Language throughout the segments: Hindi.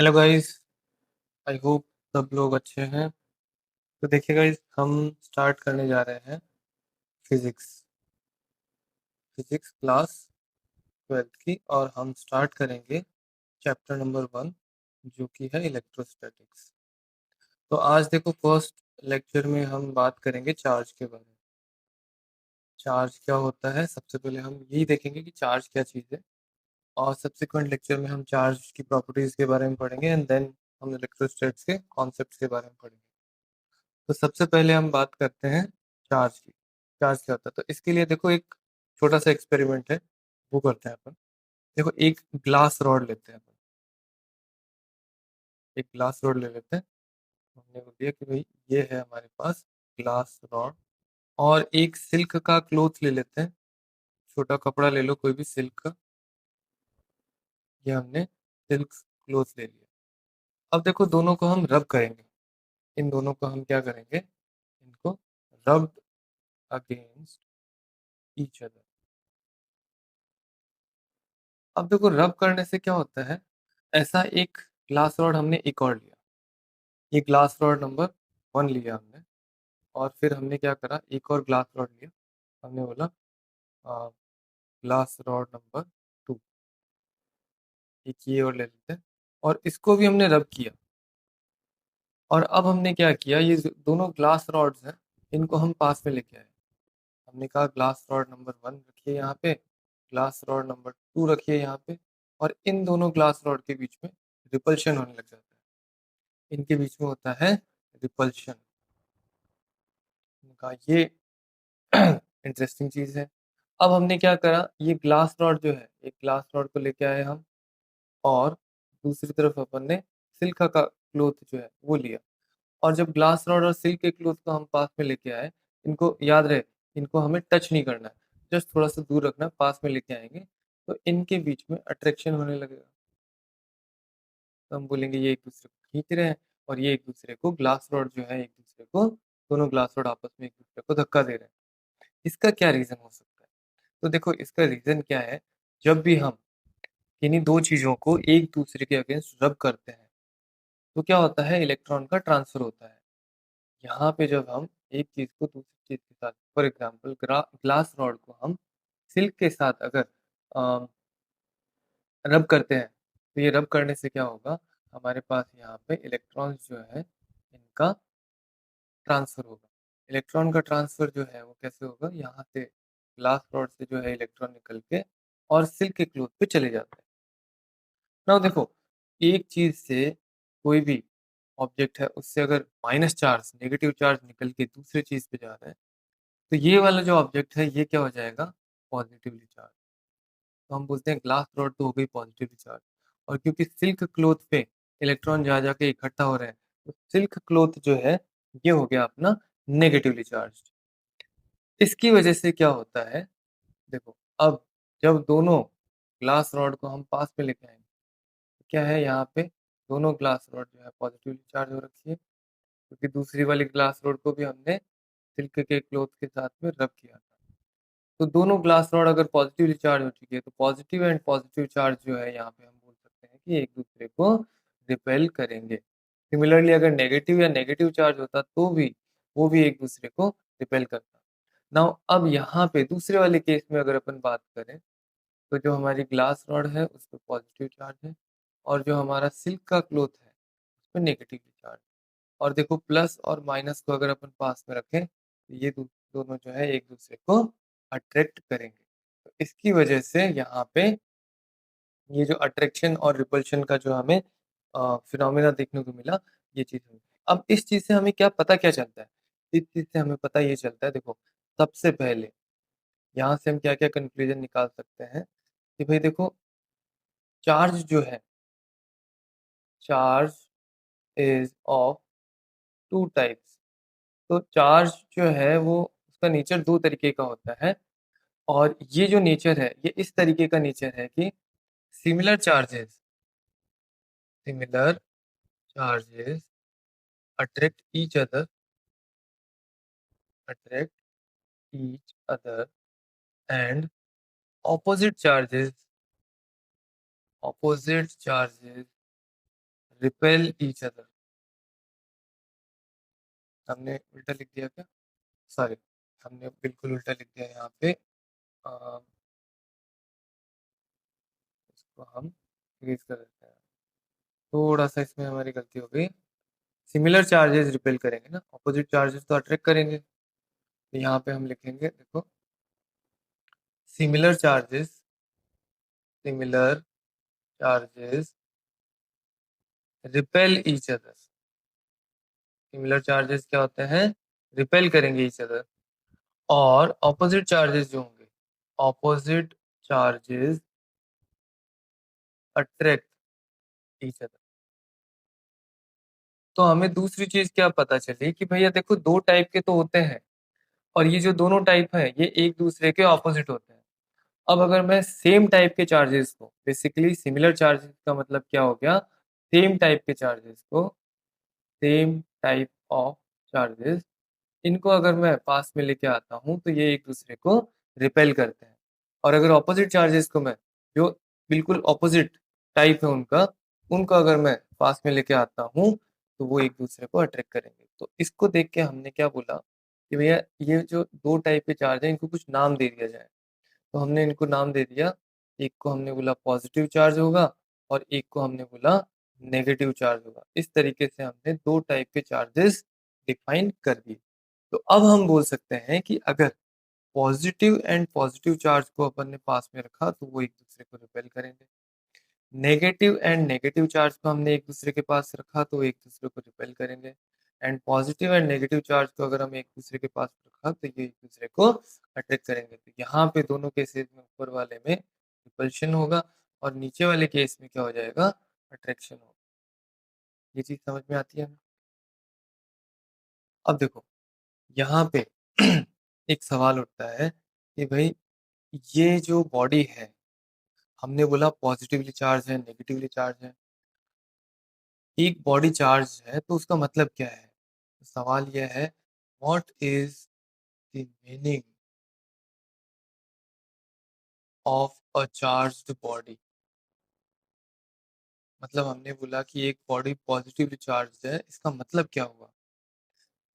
Hello guys. आई होप सब लोग अच्छे हैं। तो देखिए गाइस, हम स्टार्ट करने जा रहे हैं फिजिक्स फिजिक्स क्लास 12th की, और हम स्टार्ट करेंगे चैप्टर नंबर 1, जो कि है इलेक्ट्रोस्टैटिक्स। तो आज देखो, फर्स्ट लेक्चर में हम बात करेंगे चार्ज के बारे में। चार्ज क्या होता है, सबसे पहले हम यही देखेंगे कि चार्ज क्या चीज़ है। और सब्सिक्वेंट लेक्चर में हम चार्ज की प्रॉपर्टीज के बारे में पढ़ेंगे, एंड देन हम इलेक्ट्रोस्टैटिक्स के कॉन्सेप्ट्स के बारे में पढ़ेंगे। तो सबसे पहले हम बात करते हैं चार्ज की। चार्ज क्या होता है, तो इसके लिए देखो एक छोटा सा एक्सपेरिमेंट है, वो करते हैं अपन। देखो, एक ग्लास रॉड लेते हैं अपन। एक ग्लास रॉड ले लेते हैं। हमने बोल दिया कि भाई ये है हमारे पास ग्लास रॉड। और एक सिल्क का क्लोथ ले लेते हैं। छोटा कपड़ा ले लो, कोई भी सिल्क का। ये हमने सिल्क क्लोथ ले लिया। अब देखो, दोनों को हम रब करेंगे। इन दोनों को हम क्या करेंगे, इनको रब अगेंस्ट ईच अदर। अब देखो, रब करने से क्या होता है, ऐसा एक ग्लास रॉड हमने एक और लिया। ये ग्लास रॉड नंबर 1 लिया हमने। और फिर हमने क्या करा, एक और ग्लास रॉड लिया। हमने बोला ग्लास रॉड नंबर 2। एक ये और ले लेते हैं। और इसको भी हमने रब किया। और अब हमने क्या किया, ये जो दोनों ग्लास रॉड्स हैं, इनको हम पास में लेके आए। हमने कहा ग्लास रॉड नंबर 1 रखिए यहाँ पे, ग्लास रॉड नंबर 2 रखिए यहाँ पे। और इन दोनों ग्लास रॉड के बीच में रिपल्शन होने लग जाता है। इनके बीच में होता है रिपल्शन का। ये इंटरेस्टिंग चीज है। अब हमने क्या करा, ये ग्लास रॉड जो है, एक ग्लास रॉड को लेके आए हम। और दूसरी तरफ अपन ने सिल्क का क्लोथ जो है वो लिया। और जब ग्लास रॉड और सिल्क के क्लोथ को हम पास में लेके आए, इनको याद रहे, इनको हमें टच नहीं करना है, जस्ट थोड़ा सा दूर रखना है, पास में लेके आएंगे तो इनके बीच में अट्रैक्शन होने लगेगा। तो हम बोलेंगे ये एक दूसरे को खींच रहे हैं। और ये एक दूसरे को, ग्लास रॉड जो है एक दूसरे को, दोनों ग्लास रॉड आपस में एक दूसरे को धक्का दे रहे हैं। इसका क्या रीजन हो सकता है? तो देखो, इसका रीजन क्या है, जब भी हम किन्हीं दो चीजों को एक दूसरे के अगेंस्ट रब करते हैं, तो क्या होता है, इलेक्ट्रॉन का ट्रांसफर होता है। यहाँ पे जब हम एक चीज को दूसरी चीज के साथ, फॉर एग्जाम्पल ग्लास रॉड को हम सिल्क के साथ अगर रब करते हैं, तो ये रब करने से क्या होगा, हमारे पास यहाँ पे इलेक्ट्रॉन्स जो है, इनका ट्रांसफर होगा। इलेक्ट्रॉन का ट्रांसफर जो है वो कैसे होगा, यहाँ से ग्लास रॉड से जो है इलेक्ट्रॉन निकल के और सिल्क के क्लोथ पे चले जाते हैं। ना देखो, एक चीज से कोई भी ऑब्जेक्ट है, उससे अगर माइनस चार्ज, नेगेटिव चार्ज निकल के दूसरे चीज पे जा रहा है, तो ये वाला जो ऑब्जेक्ट है ये क्या हो जाएगा, पॉजिटिवली चार्ज। तो हम बोलते हैं ग्लास रॉड तो हो गई पॉजिटिवली चार्ज। और क्योंकि सिल्क क्लोथ पे इलेक्ट्रॉन जा जाके इकट्ठा हो रहे हैं, तो सिल्क क्लोथ जो है ये हो गया अपना नेगेटिवली चार्ज। इसकी वजह से क्या होता है, देखो, अब जब दोनों ग्लास रॉड को हम पास में लेके आएंगे, तो क्या है, यहाँ पे दोनों ग्लास रॉड जो है पॉजिटिवली चार्ज हो रखी है, क्योंकि दूसरी वाली ग्लास रॉड को भी हमने सिल्क के क्लोथ के साथ में रब किया था। तो दोनों ग्लास रॉड अगर पॉजिटिवली चार्ज हो चुकी है, तो पॉजिटिव एंड पॉजिटिव चार्ज जो है यहाँ पे हम बोल सकते हैं कि एक दूसरे को रिपेल करेंगे। सिमिलरली अगर नेगेटिव या नेगेटिव चार्ज होता तो भी वो भी एक दूसरे को रिपेल करता। नाउ अब यहाँ पे दूसरे वाले केस में अगर अपन बात करें, तो जो हमारी ग्लास रॉड है उस पर पॉजिटिव चार्ज है, और जो हमारा सिल्क का क्लोथ है उस पर नेगेटिव चार्ज। और देखो, प्लस और माइनस को अगर अपन पास में रखें, तो ये दोनों जो है एक दूसरे को अट्रैक्ट करेंगे। तो इसकी वजह से यहाँ पे ये जो अट्रैक्शन और रिपल्शन का जो हमें फिनोमिना देखने को मिला, ये चीज हुई। अब इस चीज से हमें क्या पता, क्या चलता है, इस चीज से हमें पता ये चलता है, देखो, सबसे पहले यहाँ से हम क्या क्या कंक्लूजन निकाल सकते हैं कि भाई देखो, चार्ज जो है, charge is of two types. तो चार्ज जो है वो, उसका नेचर दो तरीके का होता है। और ये जो नेचर है, ये इस तरीके का नेचर है कि similar charges, similar charges attract each other, attract each other, and opposite charges, opposite charges repel each other. हमने उल्टा लिख दिया क्या? सॉरी, हमने बिल्कुल उल्टा लिख दिया यहाँ पे। अ, इसको हम इरेज कर देते हैं। थोड़ा सा इसमें हमारी गलती हो गई। सिमिलर चार्जेस रिपेल करेंगे ना, ऑपोजिट चार्जेस तो अट्रैक्ट करेंगे। तो यहाँ पे हम लिखेंगे, देखो, similar charges, similar charges repel each other. Similar charges क्या होते हैं? रिपेल करेंगे ईच अदर। और ऑपोजिट चार्जेस जो होंगे, opposite charges attract each other. तो हमें दूसरी चीज क्या पता चली कि भैया देखो, दो टाइप के तो होते हैं, और ये जो दोनों टाइप हैं ये एक दूसरे के ऑपोजिट होते हैं। अब अगर मैं सेम टाइप के चार्जेस को, बेसिकली सिमिलर चार्जेस का मतलब क्या हो गया, सेम टाइप के चार्जेस को, सेम टाइप ऑफ चार्जेस, इनको अगर मैं पास में लेके आता हूँ तो ये एक दूसरे को रिपेल करते हैं। और अगर ऑपोजिट चार्जेस को मैं, जो बिल्कुल ऑपोजिट टाइप है उनका, उनको अगर मैं पास में लेके आता हूँ तो वो एक दूसरे को अट्रैक्ट करेंगे। तो इसको देख के हमने क्या बोला कि भैया ये जो दो टाइप के चार्ज है इनको कुछ नाम दे दिया जाए। तो हमने इनको नाम दे दिया। एक को हमने बोला पॉजिटिव चार्ज होगा, और एक को हमने बोला नेगेटिव चार्ज होगा। इस तरीके से हमने दो टाइप के चार्जेस डिफाइन कर दिए। तो अब हम बोल सकते हैं कि अगर पॉजिटिव एंड पॉजिटिव चार्ज को अपन ने पास में रखा तो वो एक दूसरे को रिपेल करेंगे। नेगेटिव एंड नेगेटिव चार्ज को हमने एक दूसरे के पास रखा तो एक दूसरे को रिपेल करेंगे। And positive and negative charge को अगर हम एक दूसरे के पास रखा तो ये एक दूसरे को अट्रैक्ट करेंगे। तो यहाँ पे दोनों केसेस में ऊपर वाले में रिपल्शन होगा, और नीचे वाले केस में क्या हो जाएगा, अट्रैक्शन होगा। ये चीज समझ में आती है हमें? अब देखो, यहाँ पे एक सवाल उठता है कि भाई ये जो बॉडी है, हमने बोला पॉजिटिवली चार्ज है, नेगेटिवली चार्ज है। एक बॉडी चार्ज है तो उसका मतलब क्या है? तो सवाल यह है, what is the meaning of a charged body? मतलब हमने बोला कि एक बॉडी पॉजिटिवली चार्ज है, इसका मतलब क्या हुआ?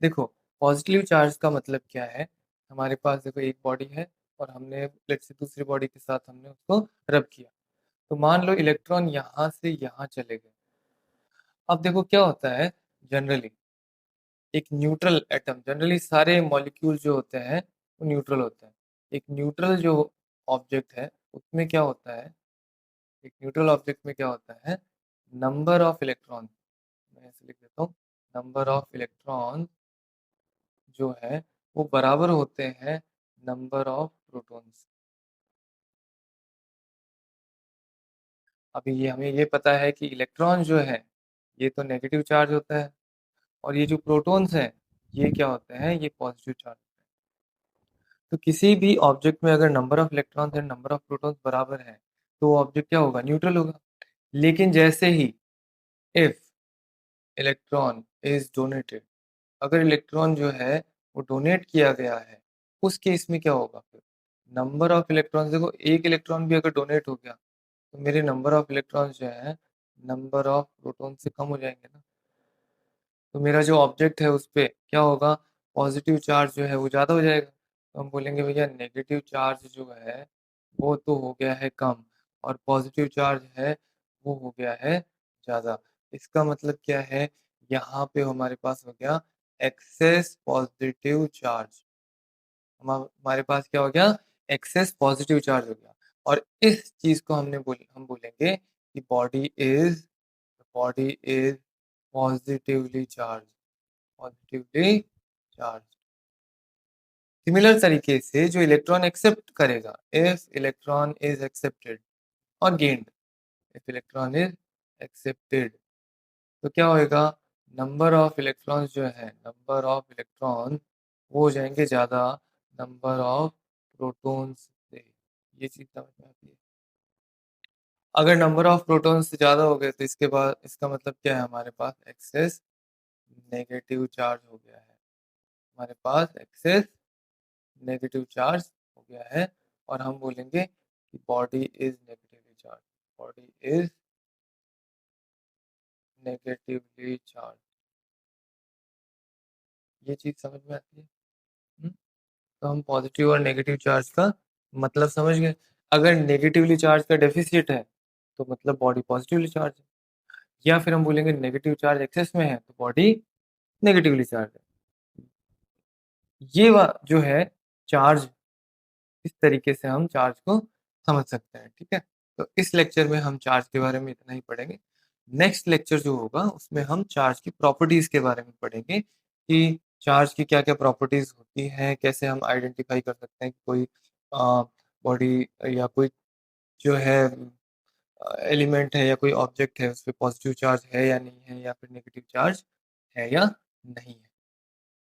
देखो, पॉजिटिव चार्ज का मतलब क्या है, हमारे पास देखो एक बॉडी है, और हमने लेट्स से दूसरी बॉडी के साथ हमने उसको रब किया। तो मान लो इलेक्ट्रॉन यहाँ से यहाँ चले गए। अब देखो क्या होता है, जनरली एक न्यूट्रल एटम, जनरली सारे मॉलिक्यूल जो होते हैं वो न्यूट्रल होते हैं। एक न्यूट्रल जो ऑब्जेक्ट है उसमें क्या होता है, एक न्यूट्रल ऑब्जेक्ट में क्या होता है, नंबर ऑफ इलेक्ट्रॉन, मैं ऐसे लिख देता हूँ, नंबर ऑफ इलेक्ट्रॉन जो है वो बराबर होते हैं नंबर ऑफ प्रोटॉन्स। अभी ये हमें ये पता है कि इलेक्ट्रॉन जो है ये तो नेगेटिव चार्ज होता है, और ये जो प्रोटॉन्स हैं ये क्या होते हैं, ये पॉजिटिव चार्ज होते हैं। तो किसी भी ऑब्जेक्ट में अगर number of electrons and number of protons बराबर है तो वो ऑब्जेक्ट क्या होगा, न्यूट्रल होगा। लेकिन जैसे ही इफ इलेक्ट्रॉन इज डोनेटेड, अगर इलेक्ट्रॉन जो है वो डोनेट किया गया है, उस केस में क्या होगा फिर, नंबर ऑफ इलेक्ट्रॉन्स, देखो एक इलेक्ट्रॉन भी अगर डोनेट हो गया तो मेरे नंबर ऑफ इलेक्ट्रॉन्स जो है नंबर ऑफ प्रोटॉन से कम हो जाएंगे ना। तो मेरा जो ऑब्जेक्ट है उस पे क्या होगा, पॉजिटिव चार्ज जो है वो ज़्यादा हो जाएगा। तो हम बोलेंगे भैया नेगेटिव चार्ज जो है वो तो हो गया है कम, और पॉजिटिव चार्ज है वो हो गया है ज़्यादा। इसका मतलब क्या है, यहाँ पे हमारे पास हो गया एक्सेस पॉजिटिव चार्ज। हमारे पास क्या हो गया, एक्सेस पॉजिटिव चार्ज हो गया। और इस चीज को हम बोलेंगे कि body is positively charge, positively charge. Similar तरीके से जो इलेक्ट्रॉन एक्सेप्ट करेगा, इफ इलेक्ट्रॉन इज एक्सेप्टेड और gained, if electron is accepted, तो क्या होएगा, नंबर ऑफ इलेक्ट्रॉन्स जो है, नंबर ऑफ इलेक्ट्रॉन वो हो जाएंगे ज्यादा नंबर ऑफ प्रोटॉन्स से। ये चीज समझ में आती है? अगर नंबर ऑफ प्रोटॉन्स ज्यादा हो गए तो इसके बाद इसका मतलब क्या है, हमारे पास एक्सेस नेगेटिव चार्ज हो गया है, हमारे पास एक्सेस नेगेटिव चार्ज हो गया है। और हम बोलेंगे कि body is negatively charge, body is negatively charge, ये चीज़ समझ में आती है? हुँ, तो हम पॉज़िटिव और नेगेटिव चार्ज का मतलब समझ गए। अगर नेगेटिवली चार्ज का डेफ़िसिट है, तो मतलब बॉडी पॉज़िटिवली चार्ज है, या फिर हम बोलेंगे नेगेटिव चार्ज एक्सेस में है, तो बॉडी नेगेटिवली चार्ज है। ये जो है चार्ज, इस तरीके से हम चार्ज को समझ सकते हैं, ठीक है? तो इस लेक्चर में हम चार्ज के बारे में इतना ही पढ़ेंगे। नेक्स्ट लेक्चर जो होगा उसमें हम चार्ज की प्रॉपर्टीज़ के बारे में पढ़ेंगे कि चार्ज की क्या-क्या प्रॉपर्टीज़ होती हैं, कैसे हम आइडेंटिफ़ाई कर सकते हैं कि कोई बॉडी या कोई जो है एलिमेंट है या कोई ऑब्जेक्ट है, उसपे पॉज़िटिव चार्ज है या नहीं है, या फिर नेगेटिव चार्ज है या नहीं है।